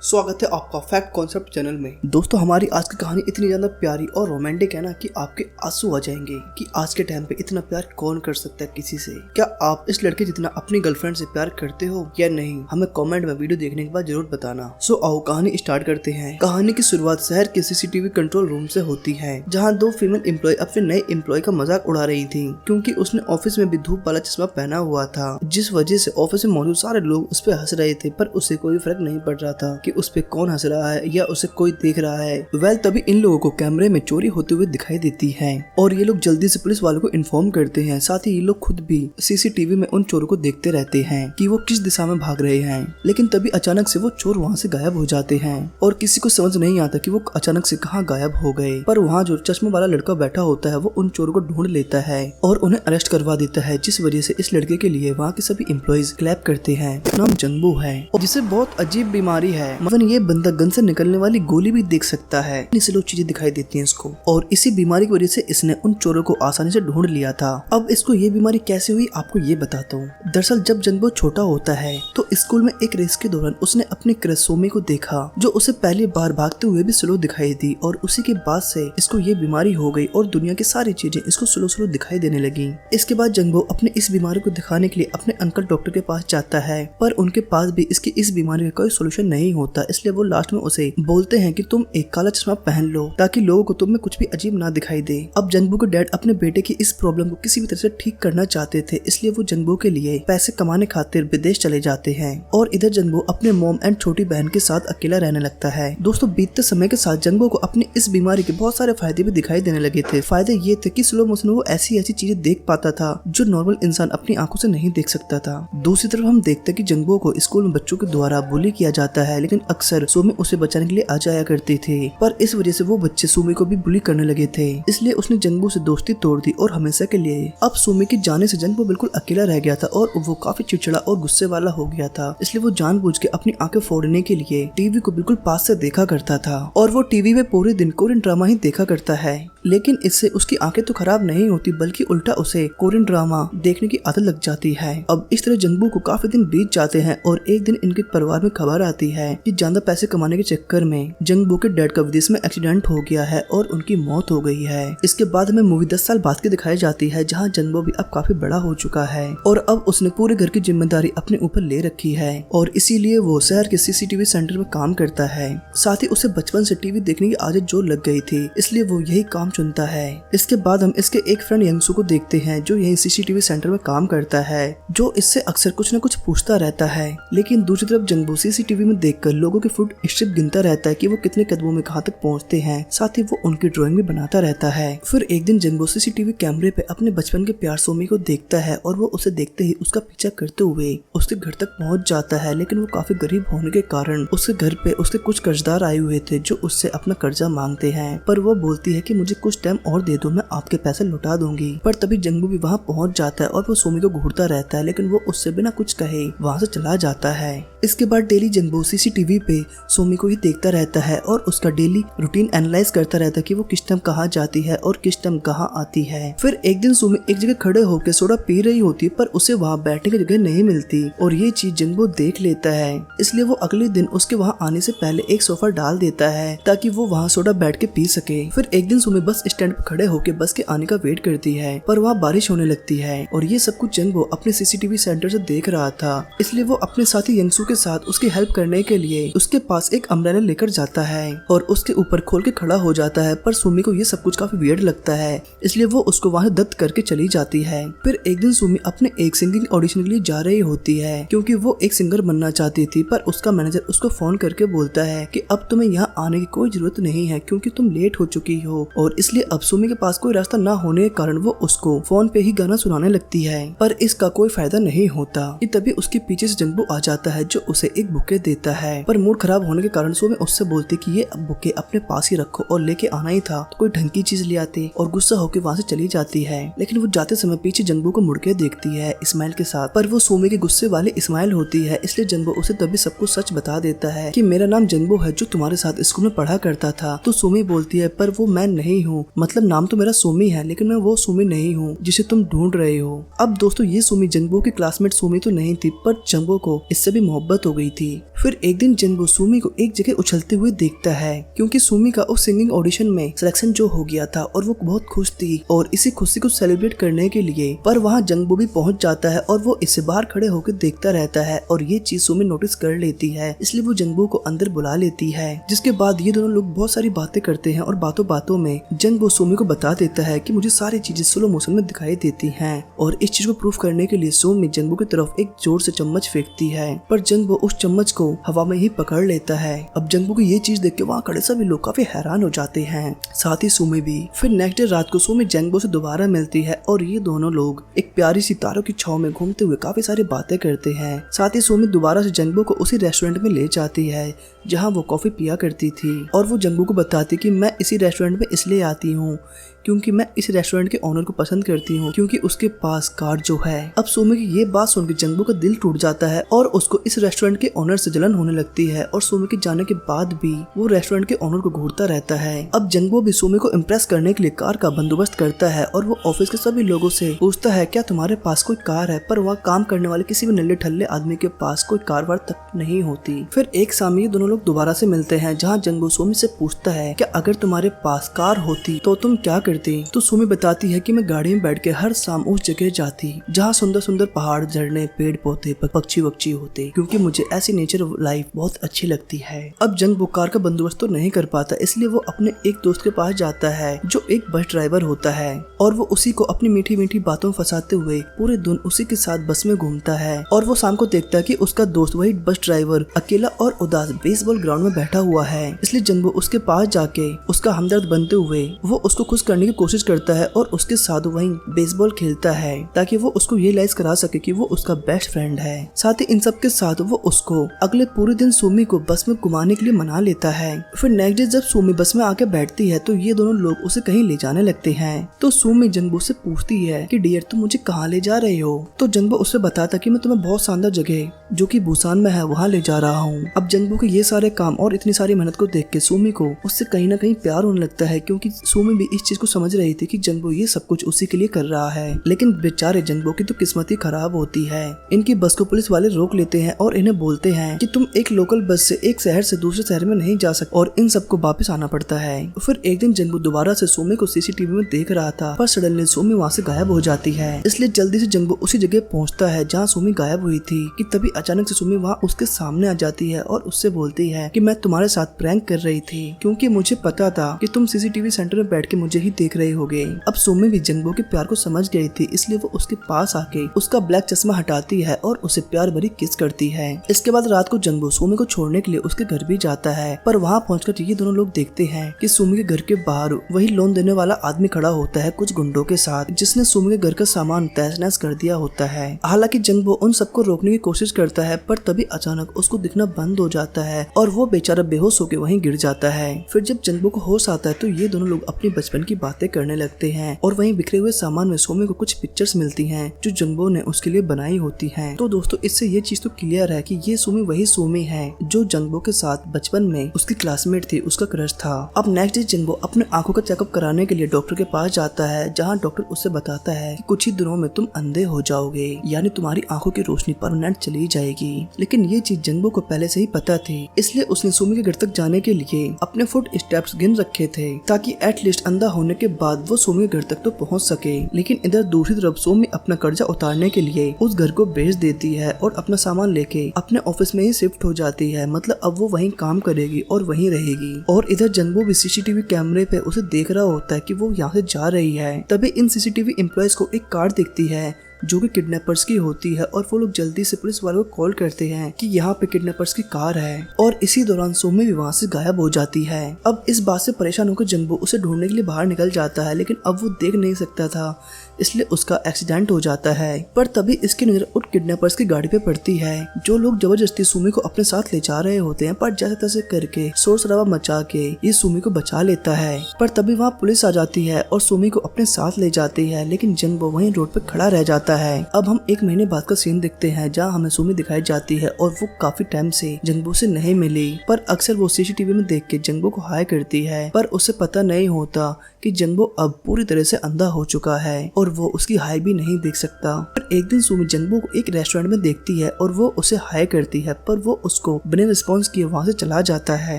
स्वागत है आपका फैक्ट कॉन्सेप्ट चैनल में। दोस्तों, हमारी आज की कहानी इतनी ज्यादा प्यारी और रोमांटिक है ना कि आपके आंसू आ जाएंगे कि आज के टाइम पे इतना प्यार कौन कर सकता है किसी से। क्या आप इस लड़के जितना अपनी गर्लफ्रेंड से प्यार करते हो या नहीं, हमें कमेंट में वीडियो देखने के बाद जरूर बताना। सो आओ कहानी स्टार्ट करते हैं। कहानी की शुरुआत शहर के सीसीटीवी कंट्रोल रूम से होती है, जहाँ दो फीमेल एम्प्लॉय अपने नए एम्प्लॉय का मजाक उड़ा रही थी, क्योंकि उसने ऑफिस में भी धूप वाला चश्मा पहना हुआ था, जिस वजह से ऑफिस में मौजूद सारे लोग उस पर हंस रहे थे। पर उसे कोई फर्क नहीं पड़ रहा था कि उस पे कौन हंस रहा है या उसे कोई देख रहा है। वेल, तभी इन लोगों को कैमरे में चोरी होते हुए दिखाई देती है और ये लोग जल्दी से पुलिस वालों को इन्फॉर्म करते हैं। साथ ही ये लोग खुद भी सीसीटीवी में उन चोरों को देखते रहते हैं कि वो किस दिशा में भाग रहे हैं। लेकिन तभी अचानक से वो चोर वहाँ से गायब हो जाते हैं और किसी को समझ नहीं आता कि वो अचानक से कहाँ गायब हो गए। पर वहाँ जो चश्मे वाला लड़का बैठा होता है वो उन चोरों को ढूंढ लेता है और उन्हें अरेस्ट करवा देता है, जिस वजह से इस लड़के के लिए वहाँ के सभी एम्प्लॉइज क्लैप करते हैं। नाम जंगबो है, जिसे बहुत अजीब बीमारी है। मतलब ये बंदा गन से निकलने वाली गोली भी देख सकता है। इसी लोग चीजें दिखाई देती हैं इसको, और इसी बीमारी की वजह से इसने उन चोरों को आसानी से ढूंढ लिया था। अब इसको ये बीमारी कैसे हुई आपको ये बताता हूँ। दरअसल जब जंगबो छोटा होता है तो स्कूल में एक रेस के दौरान उसने अपने क्रश सोमी को देखा, जो उसे पहली बार भागते हुए भी स्लो दिखाई दी, और उसी के बाद से इसको ये बीमारी हो गई और दुनिया की सारी चीजें इसको स्लो स्लो दिखाई देने लगी। इसके बाद जंगबो अपने इस बीमारी को दिखाने के लिए अपने अंकल डॉक्टर के पास जाता है, पर उनके पास भी इसकी इस बीमारी का कोई सोल्यूशन नहीं होता। इसलिए वो लास्ट में उसे बोलते हैं कि तुम एक काला चश्मा पहन लो ताकि लोगों को तुम में कुछ भी अजीब ना दिखाई दे। अब जंगबो के डैड अपने बेटे की इस प्रॉब्लम को किसी भी तरह से ठीक करना चाहते थे, इसलिए वो जंगबो के लिए पैसे कमाने खातिर विदेश चले जाते हैं और इधर जंगबो अपने मॉम एंड छोटी बहन के साथ अकेला रहने लगता है। दोस्तों, बीतते समय के साथ जंगबो को अपनी इस बीमारी के बहुत सारे फायदे भी दिखाई देने लगे थे। फायदे ये थे कि स्लो मोशन वो ऐसी चीजें देख पाता था जो नॉर्मल इंसान अपनी आंखों से नहीं देख सकता था। दूसरी तरफ हम देखते कि जंगबो को स्कूल में बच्चों के द्वारा बुली किया जाता है, लेकिन अक्सर सोमी उसे बचाने के लिए आ जाया करते थे। पर इस वजह से वो बच्चे सुमी को भी बुली करने लगे थे, इसलिए उसने जंगबो से दोस्ती तोड़ दी और हमेशा के लिए। अब सुमी के जाने से जंगबो बिल्कुल अकेला रह गया था और वो काफी चिड़चिड़ा और गुस्से वाला हो गया था। इसलिए वो जानबूझ के अपनी आंखें फोड़ने के लिए टीवी को बिल्कुल पास से देखा करता था और वो टीवी में पूरे दिन कोरियन ड्रामा ही देखा करता है। लेकिन इससे उसकी आंखें तो खराब नहीं होती, बल्कि उल्टा उसे कोरियन ड्रामा देखने की आदत लग जाती है। अब इस तरह जंगबो को काफी दिन बीत जाते हैं और एक दिन इनके परिवार में खबर आती है कि ज्यादा पैसे कमाने के चक्कर में जंगबो के डैड का विदेश में एक्सीडेंट हो गया है और उनकी मौत हो गई है। इसके बाद हमें मूवी 10 साल बाद की दिखाई जाती है, जहाँ जंगबो भी अब काफी बड़ा हो चुका है और अब उसने पूरे घर की जिम्मेदारी अपने ऊपर ले रखी है और इसीलिए वो शहर के सीसीटीवी सेंटर में काम करता है। साथ ही उसे बचपन से टीवी देखने की आदत जो लग गई थी, इसलिए वो यही काम चुनता है। इसके बाद हम इसके एक फ्रेंड यंगसू को देखते हैं, जो यही सीसीटीवी सेंटर में काम करता है, जो इससे अक्सर कुछ न कुछ पूछता रहता है। लेकिन दूसरी तरफ जंगबो सीसीटीवी में देखकर लोगों के फुट स्टेप गिनता रहता है कि वो कितने कदमों में कहां तक पहुंचते हैं। साथ ही वो उनकी ड्राइंग भी बनाता रहता है। फिर एक दिन जंगबो सीसीटीवी कैमरे पे अपने बचपन के प्यार सोमी को देखता है और वो उसे देखते ही उसका पीछा करते हुए उसके घर तक पहुंच जाता है। लेकिन वो काफी गरीब होने के कारण उसके घर पे उसके कुछ कर्जदार आए हुए थे, जो उससे अपना कर्जा मांगते हैं। पर वो बोलती है कि मुझे कुछ टाइम और दे दो, मैं आपके पैसे लौटा दूंगी। पर तभी जंगबो भी वहाँ पहुँच जाता है और वो सोमी को घूरता रहता है, लेकिन वो उससे बिना कुछ कहे वहाँ से चला जाता है। इसके बाद डेली जंगबो सीसीटीवी पे सोमी को ही देखता रहता है और उसका डेली रूटीन एनालाइज करता रहता है कि वो किस टाइम कहाँ जाती है और किस टाइम कहाँ आती है। फिर एक दिन सोमी एक जगह खड़े होकर सोडा पी रही होती है, पर उसे वहाँ बैठने की जगह नहीं मिलती और ये चीज जंगबो देख लेता है। इसलिए वो अगले दिन उसके वहाँ आने से पहले एक सोफा डाल देता है ताकि वो वहाँ सोडा बैठ के पी सके। फिर एक दिन सोमी बस स्टैंड पर खड़े होकर बस के आने का वेट करती है, पर वहाँ बारिश होने लगती है और ये सब कुछ जंगबो अपने सीसीटीवी सेंटर से देख रहा था। इसलिए वो अपने साथी यंगसू के साथ उसकी हेल्प करने के लिए उसके पास एक अम्ब्रेला लेकर जाता है और उसके ऊपर खोल के खड़ा हो जाता है। पर सुमी को ये सब कुछ काफी वियर्ड लगता है, इसलिए वो उसको वहाँ दत्त करके चली जाती है। फिर एक दिन सुमी अपने एक सिंगिंग ऑडिशन के लिए जा रही होती है, क्योंकि वो एक सिंगर बनना चाहती थी। पर उसका मैनेजर उसको फोन करके बोलता है कि अब तुम्हें यहाँ आने की कोई जरूरत नहीं है, क्योंकि तुम लेट हो चुकी हो। और इसलिए अब सुमी के पास कोई रास्ता न होने के कारण वो उसको फोन पे ही गाना सुनाने लगती है, पर इसका कोई फायदा नहीं होता। तभी उसके पीछे से जंगबो आ जाता है, जो उसे एक बुके देता है। पर मूड खराब होने के कारण सुमी उससे बोलती कि ये बुके अपने पास ही रखो और लेके आना ही था तो कोई ढंग की चीज ले आती, और गुस्सा होकर वहाँ से चली जाती है। लेकिन वो जाते समय पीछे जंगबो को मुड़ के देखती है इस्माइल के साथ, पर वो सुमी के गुस्से वाले इस्माइल होती है। इसलिए जंगबो उसे तभी सब कुछ सच बता देता है कि मेरा नाम जंगबो है, जो तुम्हारे साथ स्कूल में पढ़ा करता था। तो सुमी बोलती है पर वो मैं नहीं हूँ, मतलब नाम तो मेरा सुमी है लेकिन मैं वो सुमी नहीं हूँ जिसे तुम ढूंढ रहे हो। अब दोस्तों ये सुमी जंगबो की क्लासमेट सुमी तो नहीं थी, पर जंगबो को इससे भी मोहब्बत हो गई थी। फिर एक दिन जंगबो सुमी को एक जगह उछलते हुए देखता है, क्योंकि सुमी का उस सिंगिंग ऑडिशन में सिलेक्शन जो हो गया था और वो बहुत खुश थी और इसी खुशी को सेलिब्रेट करने के लिए पर वहाँ जंगबो भी पहुंच जाता है और वो इससे बाहर खड़े होकर देखता रहता है और ये चीज सुमी नोटिस कर लेती है, इसलिए वो जंगबो को अंदर बुला लेती है। जिसके बाद ये दोनों लोग बहुत सारी बातें करते हैं और बातों बातों में जंगबो सुमी को बता देता है कि मुझे सारी चीजें स्लो मोशन में दिखाई देती हैं और इस चीज को प्रूफ करने के लिए सुमी जंगबो की तरफ एक जोर से चम्मच फेंकती है, पर जंगबो उस चम्मच को हवा में ही पकड़ लेता है। अब जंगबो को ये चीज देख के वहाँ खड़े सभी लोग काफी हैरान हो जाते हैं, साथ ही सुमी भी। फिर नेक्स्ट डे रात को सुमी जंगबो से दोबारा मिलती है और ये दोनों लोग एक प्यारी सी तारों की छाव में घूमते हुए काफी सारी बातें करते हैं। साथ ही सुमी दोबारा से जंगबो को उसी रेस्टोरेंट में ले जाती है जहाँ वो कॉफी पिया करती थी और वो जंगबो को बताती कि मैं इसी रेस्टोरेंट में इसलिए आती हूँ क्योंकि मैं इस रेस्टोरेंट के ओनर को पसंद करती हूँ, क्योंकि उसके पास कार जो है। अब सुमी की ये बात सुनकर जंगबो का दिल टूट जाता है और उसको इस रेस्टोरेंट के ओनर से जलन होने लगती है और सुमी के जाने के बाद भी वो रेस्टोरेंट के ओनर को घूरता रहता है। अब जंगबो भी सुमी को इम्प्रेस करने के लिए कार का बंदोबस्त करता है और वो ऑफिस के सभी लोगों से पूछता है क्या तुम्हारे पास कोई कार है, पर वहाँ काम करने वाले किसी भी नल्ले ठल्ले आदमी के पास कोई कार वार तक नहीं होती। फिर एक शाम ये दोनों लोग दोबारा से मिलते हैं जहाँ जंगबो सुमी से पूछता है क्या अगर तुम्हारे पास कार होती तो तुम क्या करती। तो सुमी बताती है कि मैं गाड़ी में बैठ के हर शाम उस जगह जाती जहाँ सुंदर सुंदर पहाड़, झरने, पेड़ पौधे, पक्षी वक्षी होते, क्योंकि मुझे ऐसी नेचर लाइफ बहुत अच्छी लगती है। अब जंगबो कार का बंदोबस्त तो नहीं कर पाता, इसलिए वो अपने एक दोस्त के पास जाता है जो एक बस ड्राइवर होता है और वो उसी को अपनी मीठी मीठी बातों में फंसाते हुए पूरे दिन उसी के साथ बस में घूमता है और वो शाम को देखता है कि उसका दोस्त वही बस ड्राइवर अकेला और उदास बेसबॉल ग्राउंड में बैठा हुआ है। इसलिए जंगबो उसके पास जाके उसका हमदर्द बनते हुए वो उसको खुश करने की कोशिश करता है और उसके साथ वहीं बेसबॉल खेलता है ताकि वो उसको ये रियलाइज करा सके कि वो उसका बेस्ट फ्रेंड है। साथ ही इन सब के साथ वो उसको अगले पूरे दिन सुमी को बस में घुमाने के लिए मना लेता है। फिर नेक्स्ट डे जब सुमी बस में आके बैठती है तो ये दोनों लोग उसे कहीं ले जाने लगते हैं। तो सुमी जंगबो से पूछती है कि डियर तुम मुझे कहाँ ले जा रहे हो। तो जंगबो उससे बताता कि मैं तुम्हें बहुत शानदार जगह जो कि बुसान में है वहाँ ले जा रहा हूँ। अब जंगबो के ये सारे काम और इतनी सारी मेहनत को देख के सुमी को उससे कहीं ना कहीं प्यार होने लगता है, क्योंकि सुमी भी इस चीज को समझ रही थी कि जंगबो ये सब कुछ उसी के लिए कर रहा है। लेकिन बेचारे जंगबो की तो किस्मत ही खराब होती है। इनकी बस को पुलिस वाले रोक लेते हैं और इन्हें बोलते हैं कि तुम एक लोकल बस से एक शहर से दूसरे शहर में नहीं जा सकते और इन सबको वापस आना पड़ता है। फिर एक दिन जंगबो दोबारा से सुमी को सीसीटीवी में देख रहा था, पर सडनली सुमी वहाँ से गायब हो जाती है। इसलिए जल्दी से जंगबो उसी जगह पहुँचता है जहाँ सुमी गायब हुई थी कि तभी अचानक से सुमी वहाँ उसके सामने आ जाती है और उससे बोलती है कि मैं तुम्हारे साथ प्रैंक कर रही थी, क्योंकि मुझे पता था कि तुम सीसीटीवी सेंटर में बैठ के मुझे ही देख रहे होगे। अब सुमी भी जंगबो के प्यार को समझ गई थी, इसलिए वो उसके पास आके उसका ब्लैक चश्मा हटाती है और उसे प्यार भरी किस करती है। इसके बाद रात को जंगबो सुमी को छोड़ने के लिए उसके घर भी जाता है, पर वहाँ पहुंचकर ये दोनों लोग देखते हैं कि सुमी के घर के बाहर वही लोन देने वाला आदमी खड़ा होता है कुछ गुंडों के साथ, जिसने सुमी के घर का सामान तहस नहस कर दिया होता है। हालांकि जंगबो उन सबको रोकने की कोशिश करता है, पर तभी अचानक उसको दिखना बंद हो जाता है और वो बेचारा बेहोश होकर वहीं गिर जाता है। फिर जब जंगबो को होश आता है तो ये दोनों लोग अपनी बचपन की बातें करने लगते हैं और वहीं बिखरे हुए सामान में सुमी को कुछ पिक्चर्स मिलती हैं जो जंगबो ने उसके लिए बनाई होती हैं। तो दोस्तों इससे ये चीज तो क्लियर है कि ये सुमी वही सुमी है जो जंगबो के साथ बचपन में उसकी क्लासमेट थी, उसका क्रश था। अब नेक्स्ट डे जंगबो अपने आंखों का चेकअप कराने के लिए डॉक्टर के पास जाता है, जहाँ डॉक्टर उससे बताता है कि कुछ ही दिनों में तुम अंधे हो जाओगे, यानी तुम्हारी आंखों की रोशनी परमानेंट चली जाएगी। लेकिन ये चीज जंगबो को पहले से ही पता थी, इसलिए उसने सुमी के घर तक जाने के लिए अपने फुट स्टेप्स गिन रखे थे ताकि एटलीस्ट अंधा होने के बाद वो सुमी के घर तक तो पहुंच सके। लेकिन इधर दूसरी तरफ सुमी अपना कर्जा उतारने के लिए उस घर को बेच देती है और अपना सामान लेके अपने ऑफिस में ही शिफ्ट हो जाती है, मतलब अब वो वहीं काम करेगी और वहीं रहेगी। और इधर जंगबो भी सीसीटीवी कैमरे पे उसे देख रहा होता है कि वो यहाँ से जा रही है। तभी इन सीसीटीवी एम्प्लॉयज को एक कार दिखती है जो कि किडनैपर्स की होती है और वो लोग जल्दी से पुलिस वालों को कॉल करते हैं कि यहाँ पे किडनैपर्स की कार है और इसी दौरान सुमी भी वहाँ से गायब हो जाती है। अब इस बात से परेशान होकर जंगबो उसे ढूंढने के लिए बाहर निकल जाता है, लेकिन अब वो देख नहीं सकता था, इसलिए उसका एक्सीडेंट हो जाता है। पर तभी इसकी नजर उन किडनैपर्स की गाड़ी पे पड़ती है जो लोग जबरदस्ती सुमी को अपने साथ ले जा रहे होते हैं, पर जैसे तैसे करके शोर शराबा मचा के ये सुमी को बचा लेता है। पर तभी वहाँ पुलिस आ जाती है और सुमी को अपने साथ ले जाती है, लेकिन जंगबो वहीं रोड पे खड़ा रह जाता है। अब हम एक महीने बाद का सीन देखते हैं जहाँ हमें सुमी दिखाई जाती है और वो काफी टाइम से जंगबो से नहीं मिली, पर अक्सर वो सीसीटीवी में देख के जंगबो को हाय करती है, पर उसे पता नहीं होता कि कि जंगबो अब पूरी तरह से अंधा हो चुका है और वो उसकी हाय भी नहीं देख सकता। पर एक दिन सुमी जंगबो को एक रेस्टोरेंट में देखती है और वो उसे हाय करती है, पर वो उसको बिना रिस्पॉन्स किए वहाँ से चला जाता है।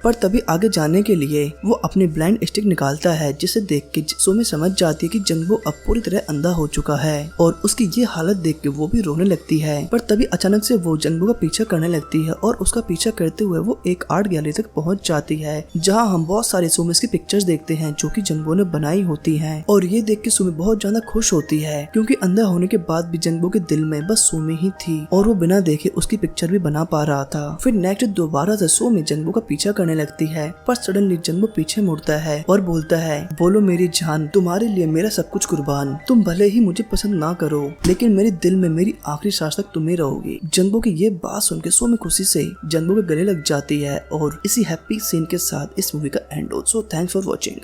पर तभी आगे जाने के लिए वो अपनी ब्लाइंड स्टिक निकालता है, जिसे देख के सुमी समझ जाती है कि जंगबो अब पूरी तरह अंधा हो चुका है और उसकी ये हालत देख के वो भी रोने लगती है। पर तभी अचानक से वो जंगबो का पीछा करने लगती है और उसका पीछा करते हुए वो एक आर्ट गैलरी तक पहुंच जाती है, जहां हम बहुत सारे सुमीस की पिक्चर्स देखते हैं जो कि जंगबो ने बनाई होती हैं। और ये देख के सुमी बहुत ज्यादा खुश होती है, क्योंकि अंधा होने के बाद भी जंगबो के दिल में बस सुमी ही थी और वो बिना देखे उसकी पिक्चर भी बना पा रहा था। फिर नेक्स्ट दोबारा से सुमी जंगबो का पीछा करने लगती है, पर सडनली जंगबो पीछे मुड़ता है और बोलता है, बोलो मेरी जान, तुम्हारे लिए मेरा सब कुछ कुर्बान। तुम भले ही मुझे पसंद ना करो, लेकिन मेरे दिल में मेरी आखिरी सांस तक तुम ही रहोगी। जंगबो की ये बात सुन के सुमी खुशी से जंगबो के गले लग जाती है और इसी हैप्पी सीन के साथ इस मूवी का एंड हो। So thanks for watching.